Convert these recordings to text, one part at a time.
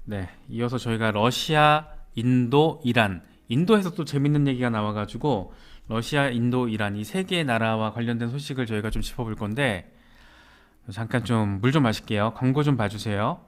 네, 이어서 저희가 러시아, 인도, 이란, 인도에서 또 재밌는 얘기가 나와가지고 러시아, 인도, 이란 이 세 개의 나라와 관련된 소식을 저희가 좀 짚어볼 건데 잠깐 좀 물 좀 마실게요. 광고 좀 봐주세요.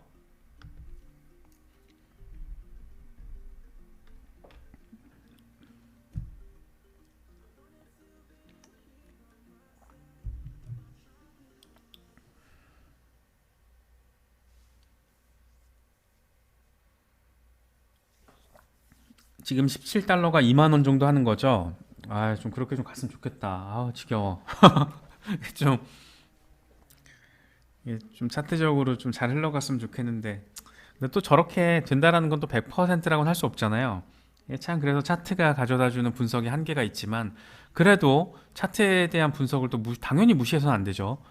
지금 17달러가 2만 원 정도 하는 거죠? 아, 좀 그렇게 좀 갔으면 좋겠다. 아, 지겨워. 좀, 이게 좀 차트적으로 좀 잘 흘러갔으면 좋겠는데 근데 또 저렇게 된다라는 건 또 100%라고는 할 수 없잖아요. 이게 참 그래서 차트가 가져다주는 분석의 한계가 있지만 그래도 차트에 대한 분석을 또 당연히 무시해서는 안 되죠.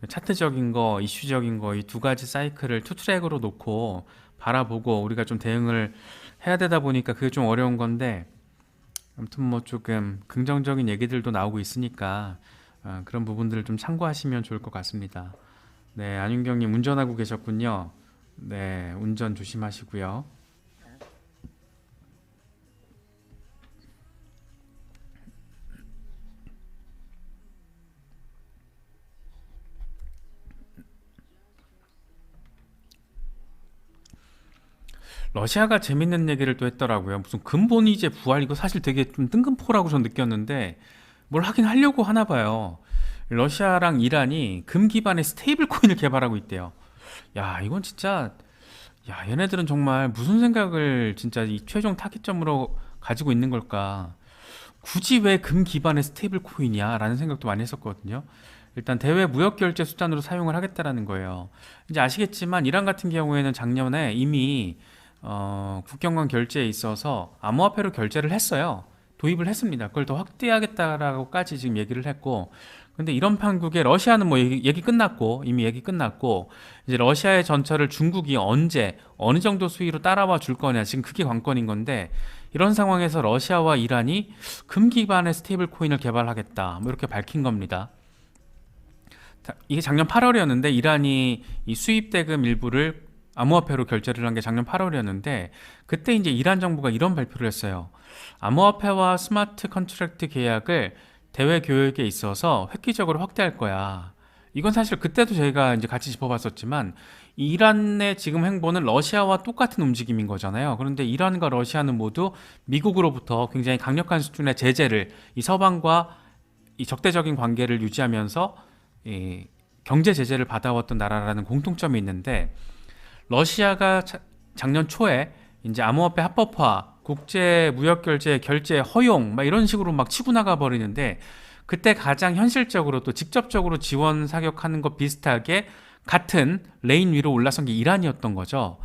차트적인 거, 이슈적인 거 이 두 가지 사이클을 투 트랙으로 놓고 바라보고 우리가 좀 대응을 해야 되다 보니까 그게 좀 어려운 건데 아무튼 뭐 조금 긍정적인 얘기들도 나오고 있으니까 그런 부분들을 좀 참고하시면 좋을 것 같습니다. 네, 안윤경님 운전하고 계셨군요. 네, 운전 조심하시고요. 러시아가 재밌는 얘기를 또 했더라고요. 무슨 근본이제 부활 이거 사실 되게 좀 뜬금포라고 전 느꼈는데 뭘 하긴 하려고 하나 봐요. 러시아랑 이란이 금 기반의 스테이블 코인을 개발하고 있대요. 야, 이건 진짜 야, 얘네들은 정말 무슨 생각을 진짜 이 최종 타깃점으로 가지고 있는 걸까? 굳이 왜 금 기반의 스테이블 코인이야? 라는 생각도 많이 했었거든요. 일단 대외 무역 결제 수단으로 사용을 하겠다라는 거예요. 이제 아시겠지만 이란 같은 경우에는 작년에 이미 국경 간 결제에 있어서 암호화폐로 결제를 했어요. 도입을 했습니다. 그걸 더 확대하겠다라고까지 지금 얘기를 했고, 근데 이런 판국에 러시아는 뭐 얘기 끝났고 이미 얘기 끝났고 이제 러시아의 전철을 중국이 언제 어느 정도 수위로 따라와 줄 거냐 지금 그게 관건인 건데 이런 상황에서 러시아와 이란이 금 기반의 스테이블 코인을 개발하겠다 뭐 이렇게 밝힌 겁니다. 이게 작년 8월이었는데 이란이 이 수입 대금 일부를 암호화폐로 결제를 한 게 작년 8월이었는데 그때 이제 이란 정부가 이런 발표를 했어요. 암호화폐와 스마트 컨트랙트 계약을 대외 교역에 있어서 획기적으로 확대할 거야. 이건 사실 그때도 저희가 이제 같이 짚어봤었지만 이 이란의 지금 행보는 러시아와 똑같은 움직임인 거잖아요. 그런데 이란과 러시아는 모두 미국으로부터 굉장히 강력한 수준의 제재를 이 서방과 이 적대적인 관계를 유지하면서 이 경제 제재를 받아왔던 나라라는 공통점이 있는데 러시아가 작년 초에 이제 암호화폐 합법화, 국제 무역 결제 허용 막 이런 식으로 막 치고 나가 버리는데 그때 가장 현실적으로 또 직접적으로 지원 사격하는 것 비슷하게 같은 레인 위로 올라선 게 이란이었던 거죠.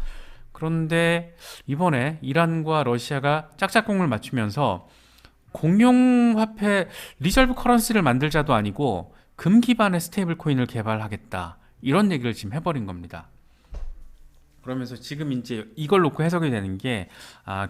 그런데 이번에 이란과 러시아가 짝짝꿍을 맞추면서 공용 화폐 리저브 커런시를 만들자도 아니고 금 기반의 스테이블 코인을 개발하겠다. 이런 얘기를 지금 해버린 겁니다. 그러면서 지금 이제 이걸 놓고 해석이 되는 게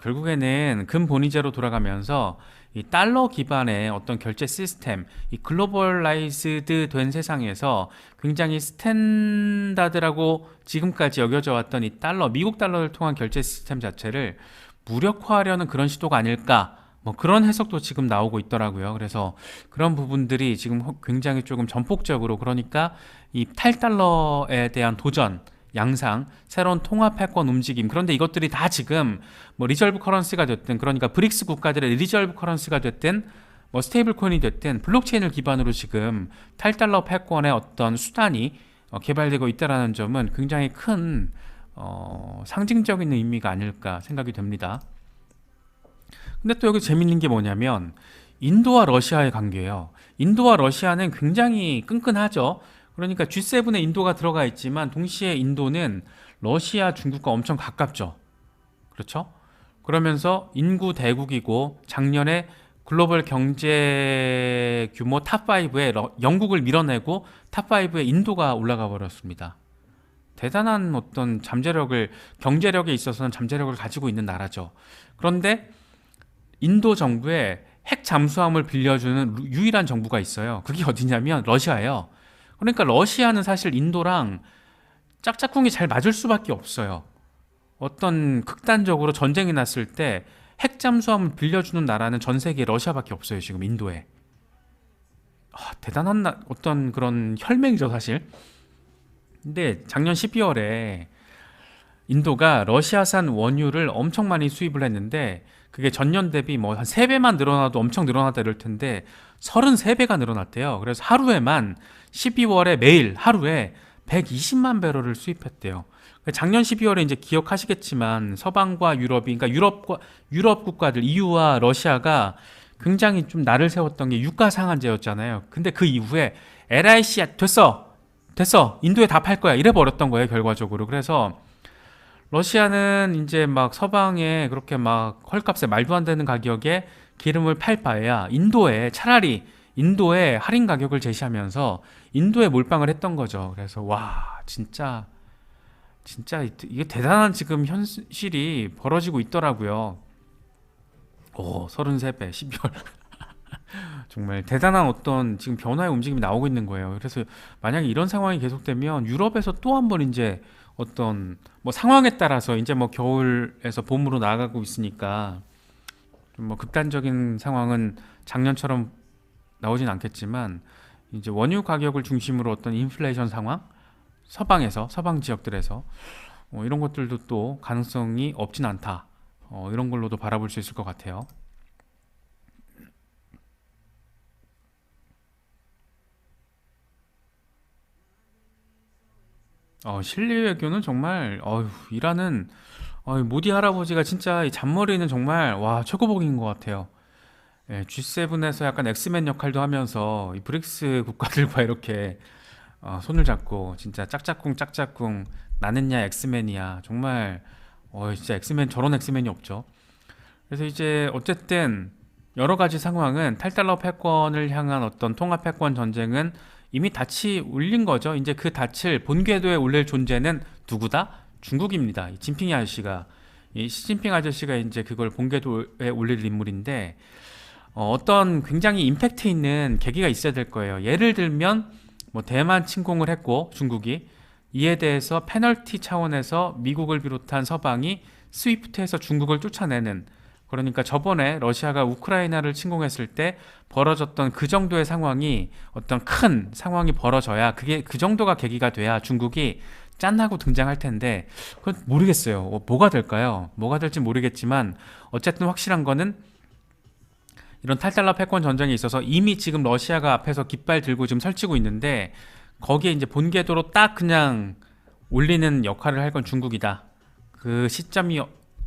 결국에는 근본위제로 돌아가면서 이 달러 기반의 어떤 결제 시스템, 이 글로벌라이즈드 된 세상에서 굉장히 스탠다드라고 지금까지 여겨져 왔던 이 달러, 미국 달러를 통한 결제 시스템 자체를 무력화하려는 그런 시도가 아닐까. 뭐 그런 해석도 지금 나오고 있더라고요. 그래서 그런 부분들이 지금 굉장히 조금 전폭적으로 그러니까 이 탈달러에 대한 도전 양상, 새로운 통합 패권 움직임. 그런데 이것들이 다 지금 뭐 리저브 커런시가 됐든 그러니까 브릭스 국가들의 리저브 커런시가 됐든 뭐 스테이블 코인이 됐든 블록체인을 기반으로 지금 탈달러 패권의 어떤 수단이 개발되고 있다라는 점은 굉장히 큰 상징적인 의미가 아닐까 생각이 됩니다. 근데 또 여기 재밌는 게 뭐냐면 인도와 러시아의 관계예요. 인도와 러시아는 굉장히 끈끈하죠. 그러니까 G7에 인도가 들어가 있지만 동시에 인도는 러시아, 중국과 엄청 가깝죠. 그렇죠? 그러면서 인구 대국이고 작년에 글로벌 경제 규모 탑5에 영국을 밀어내고 탑5에 인도가 올라가 버렸습니다. 대단한 어떤 잠재력을 경제력에 있어서는 잠재력을 가지고 있는 나라죠. 그런데 인도 정부에 핵 잠수함을 빌려주는 유일한 정부가 있어요. 그게 어디냐면 러시아예요. 그러니까 러시아는 사실 인도랑 짝짝꿍이 잘 맞을 수밖에 없어요. 어떤 극단적으로 전쟁이 났을 때 핵 잠수함을 빌려주는 나라는 전 세계에 러시아밖에 없어요. 지금 인도에. 대단한 어떤 그런 혈맹이죠, 사실. 근데 작년 12월에 인도가 러시아산 원유를 엄청 많이 수입을 했는데 그게 전년 대비 뭐 한 3배만 늘어나도 엄청 늘어났다 이럴 텐데 33배가 늘어났대요. 그래서 하루에만 12월에 매일 하루에 120만 배럴을 수입했대요. 작년 12월에 이제 기억하시겠지만 서방과 유럽이, 그러니까 유럽 국가들 EU와 러시아가 굉장히 좀 날을 세웠던 게 유가 상한제였잖아요. 근데 그 이후에 LIC 됐어 인도에 다 팔 거야 이래 버렸던 거예요, 결과적으로. 그래서 러시아는 이제 막 서방에 그렇게 막 헐값에 말도 안 되는 가격에 기름을 팔 바에야 차라리 인도에 할인 가격을 제시하면서 인도에 몰빵을 했던 거죠. 그래서 와, 진짜 이게 대단한 지금 현실이 벌어지고 있더라고요. 33배 12월. 정말 대단한 어떤 지금 변화의 움직임이 나오고 있는 거예요. 그래서 만약에 이런 상황이 계속되면 유럽에서 또 한 번 이제 어떤 뭐 상황에 따라서 이제 뭐 겨울에서 봄으로 나아가고 있으니까 뭐 극단적인 상황은 작년처럼 나오진 않겠지만 이제 원유 가격을 중심으로 어떤 인플레이션 상황, 서방 지역들에서 이런 것들도 또 가능성이 없진 않다. 이런 걸로도 바라볼 수 있을 것 같아요. 실리 외교는 정말 일하는 모디 할아버지가 진짜 이 잔머리는 정말 와 최고봉인 것 같아요. 예, G7에서 약간 엑스맨 역할도 하면서 이 브릭스 국가들과 이렇게 손을 잡고 진짜 짝짝꿍 나는야 엑스맨이야 정말 진짜 엑스맨 저런 엑스맨이 없죠. 그래서 이제 어쨌든 여러 가지 상황은 탈달러 패권을 향한 어떤 통합 패권 전쟁은 이미 닻이 울린 거죠. 이제 그 닻을 본궤도에 올릴 존재는 누구다? 중국입니다. 이 진핑 아저씨가 이 시진핑 아저씨가 이제 그걸 본궤도에 올릴 인물인데 어떤 굉장히 임팩트 있는 계기가 있어야 될 거예요. 예를 들면 뭐 대만 침공을 했고 중국이 이에 대해서 페널티 차원에서 미국을 비롯한 서방이 스위프트에서 중국을 쫓아내는, 그러니까 저번에 러시아가 우크라이나를 침공했을 때 벌어졌던 그 정도의 상황이 어떤 큰 상황이 벌어져야 그게 그 정도가 계기가 돼야 중국이 짠하고 등장할 텐데 그건 모르겠어요. 뭐가 될까요? 뭐가 될지 모르겠지만 어쨌든 확실한 거는 이런 탈달러 패권 전쟁에 있어서 이미 지금 러시아가 앞에서 깃발 들고 지금 설치고 있는데 거기에 이제 본궤도로 딱 그냥 올리는 역할을 할 건 중국이다. 그 시점이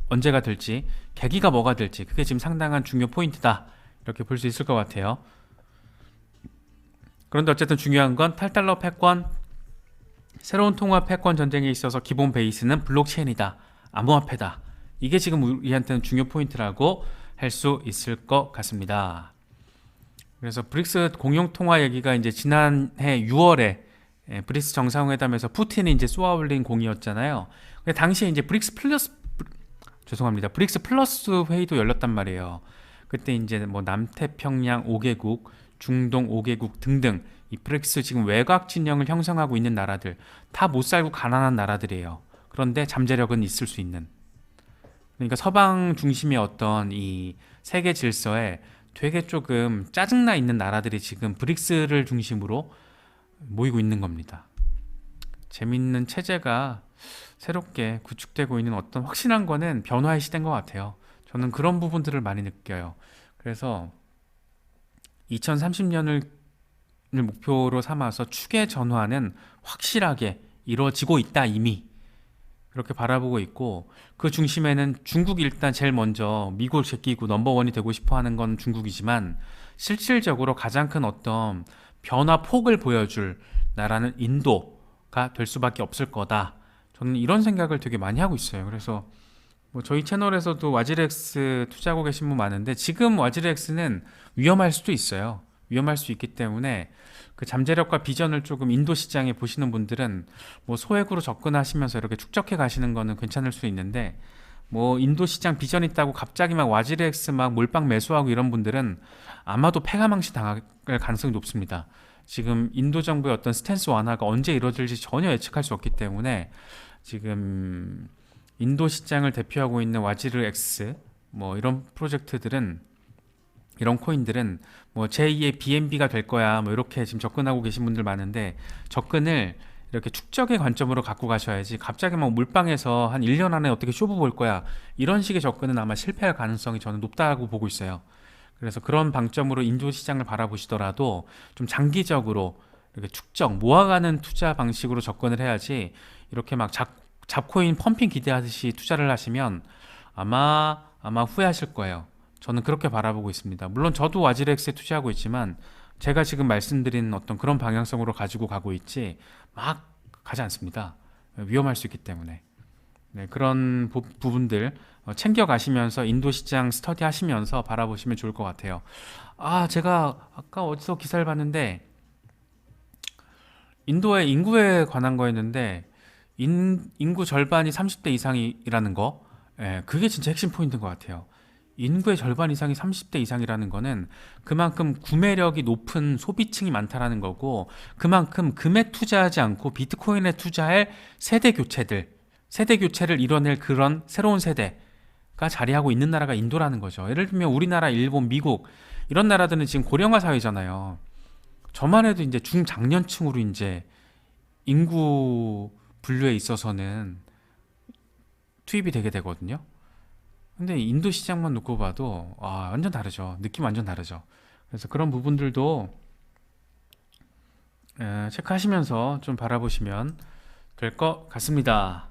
언제가 될지, 계기가 뭐가 될지 그게 지금 상당한 중요 포인트다. 이렇게 볼 수 있을 것 같아요. 그런데 어쨌든 중요한 건 탈달러 패권, 새로운 통화 패권 전쟁에 있어서 기본 베이스는 블록체인이다. 암호화폐다. 이게 지금 우리한테는 중요 포인트라고 할 수 있을 것 같습니다. 그래서 브릭스 공용 통화 얘기가 이제 지난해 6월에 브릭스 정상회담에서 푸틴이 이제 쏘아올린 공이었잖아요. 당시에 이제 브릭스 플러스 회의도 열렸단 말이에요. 그때 이제 뭐 남태평양 5개국, 중동 5개국 등등 이 브릭스 지금 외곽 진영을 형성하고 있는 나라들 다 못 살고 가난한 나라들이에요. 그런데 잠재력은 있을 수 있는. 그러니까 서방 중심의 어떤 이 세계 질서에 되게 조금 짜증나 있는 나라들이 지금 브릭스를 중심으로 모이고 있는 겁니다. 재밌는 체제가 새롭게 구축되고 있는 어떤 확실한 거는 변화의 시대인 것 같아요. 저는 그런 부분들을 많이 느껴요. 그래서 2030년을 목표로 삼아서 축의 전환은 확실하게 이루어지고 있다 이미. 그렇게 바라보고 있고 그 중심에는 중국이 일단 제일 먼저 미국을 제끼고 넘버원이 되고 싶어하는 건 중국이지만 실질적으로 가장 큰 어떤 변화 폭을 보여줄 나라는 인도가 될 수밖에 없을 거다. 저는 이런 생각을 되게 많이 하고 있어요. 그래서 뭐 저희 채널에서도 와지렉스 투자하고 계신 분 많은데 지금 와지렉스는 위험할 수도 있어요. 위험할 수 있기 때문에 그 잠재력과 비전을 조금 인도 시장에 보시는 분들은 뭐 소액으로 접근하시면서 이렇게 축적해 가시는 거는 괜찮을 수 있는데 뭐 인도 시장 비전 있다고 갑자기 막 와지렉스 막 몰빵 매수하고 이런 분들은 아마도 패가망신 당할 가능성이 높습니다. 지금 인도 정부의 어떤 스탠스 완화가 언제 이루어질지 전혀 예측할 수 없기 때문에 지금 인도 시장을 대표하고 있는 와지르 X 뭐 이런 프로젝트들은 이런 코인들은 뭐 제2의 BNB가 될 거야 뭐 이렇게 지금 접근하고 계신 분들 많은데 접근을 이렇게 축적의 관점으로 갖고 가셔야지 갑자기 막 물방에서 한 1년 안에 어떻게 쇼부 볼 거야 이런 식의 접근은 아마 실패할 가능성이 저는 높다고 보고 있어요. 그래서 그런 방점으로 인도 시장을 바라보시더라도 좀 장기적으로 이렇게 축적 모아가는 투자 방식으로 접근을 해야지 이렇게 막 잡코인 펌핑 기대하듯이 투자를 하시면 아마 후회하실 거예요. 저는 그렇게 바라보고 있습니다. 물론 저도 와지렉스에 투자하고 있지만 제가 지금 말씀드린 어떤 그런 방향성으로 가지고 가고 있지 막 가지 않습니다. 위험할 수 있기 때문에. 네, 그런 부분들 챙겨 가시면서 인도 시장 스터디 하시면서 바라보시면 좋을 것 같아요. 아, 제가 아까 어디서 기사를 봤는데 인도의 인구에 관한 거였는데 인구 절반이 30대 이상이라는 거, 예, 그게 진짜 핵심 포인트인 것 같아요. 인구의 절반 이상이 30대 이상이라는 거는 그만큼 구매력이 높은 소비층이 많다라는 거고, 그만큼 금에 투자하지 않고 비트코인에 투자할 세대 교체를 이뤄낼 그런 새로운 세대가 자리하고 있는 나라가 인도라는 거죠. 예를 들면 우리나라, 일본, 미국 이런 나라들은 지금 고령화 사회잖아요. 저만 해도 이제 중장년층으로 이제 인구 분류에 있어서는 투입이 되게 되거든요. 근데 인도 시장만 놓고 봐도 완전 다르죠. 느낌 완전 다르죠. 그래서 그런 부분들도 체크하시면서 좀 바라보시면 될 것 같습니다.